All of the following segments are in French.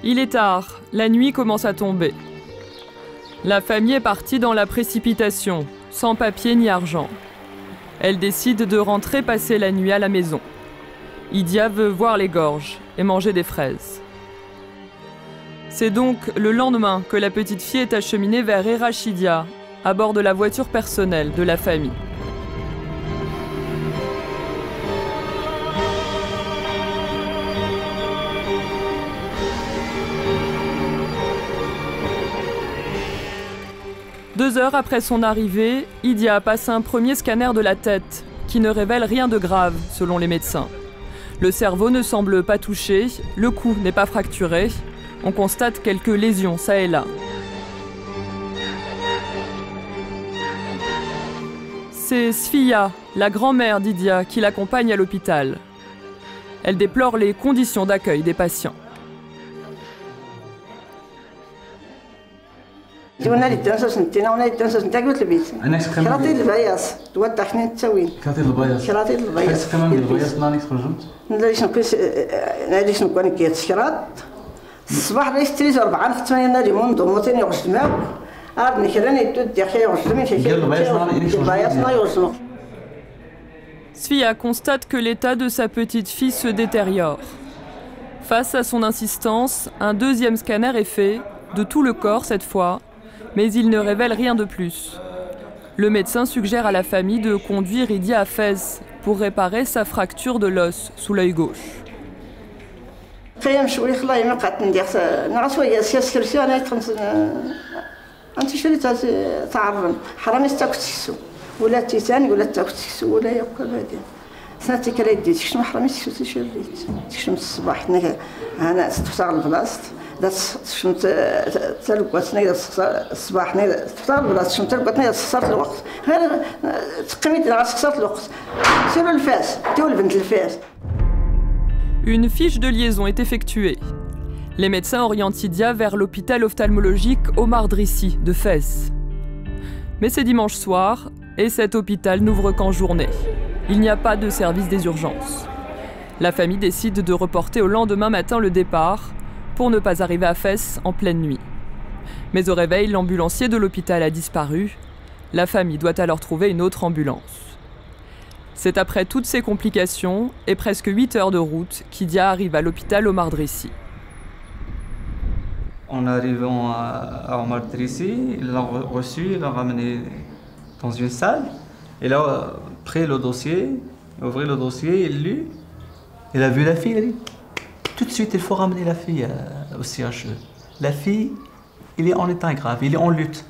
Il est tard, la nuit commence à tomber. La famille est partie dans la précipitation, sans papier ni argent. Elle décide de rentrer passer la nuit à la maison. Idia veut voir les gorges et manger des fraises. C'est donc le lendemain que la petite fille est acheminée vers Erachidia, à bord de la voiture personnelle de la famille. Deux heures après son arrivée, Idia passe un premier scanner de la tête, qui ne révèle rien de grave, selon les médecins. Le cerveau ne semble pas touché, le cou n'est pas fracturé, on constate quelques lésions ça et là. C'est Sfia, la grand-mère d'Idia, qui l'accompagne à l'hôpital. Elle déplore les conditions d'accueil des patients. جبنا لي الدنسة سنتين ولا الدنسة سنتين قلت البيت. كراطي البياص دوات تحنين التسوين. كراطي البياص. كراطي البياص. حس كمان البياص ناني تخرجت. نلاش نقيس ناديش نكون كيت الشراط. الصباح ليش 3 4 8 نادي منذ موتين يغش دماغ. عاد نكرني تود يا خي يغش دمي شي. البياص ما يغش. Sfia constate que l'état de sa petite fille se détériore. Face à son insistance, un deuxième scanner est fait, de tout le corps cette fois, mais il ne révèle rien de plus. Le médecin suggère à la famille de conduire Idia à Fès pour réparer sa fracture de l'os sous l'œil gauche. Une fiche de liaison est effectuée. Les médecins orientent Idia vers l'hôpital ophtalmologique Omar Drissi de Fès. Mais c'est dimanche soir et cet hôpital n'ouvre qu'en journée. Il n'y a pas de service des urgences. La famille décide de reporter au lendemain matin le départ pour ne pas arriver à Fès en pleine nuit. Mais au réveil, l'ambulancier de l'hôpital a disparu. La famille doit alors trouver une autre ambulance. C'est après toutes ces complications et presque 8 heures de route qu'Idia arrive à l'hôpital Omar Drissi. En arrivant à Omar Drissi, il l'a reçu, il l'a ramené dans une salle. Il a pris le dossier, ouvert le dossier, il lut. Il a vu la fille, il a dit tout de suite il faut ramener la fille au CHE. La fille, il est en état grave, il est en lutte.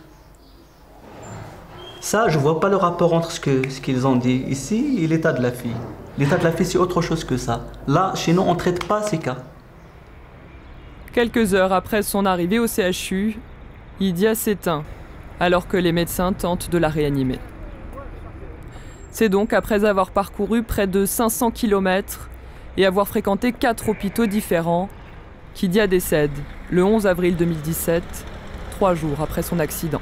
Ça, je ne vois pas le rapport entre ce qu'ils ont dit ici et l'état de la fille. L'état de la fille, c'est autre chose que ça. Là, chez nous, on ne traite pas ces cas. Quelques heures après son arrivée au CHU, Idia s'éteint, alors que les médecins tentent de la réanimer. C'est donc après avoir parcouru près de 500 km et avoir fréquenté 4 hôpitaux différents qu'Idia décède le 11 avril 2017, 3 jours après son accident.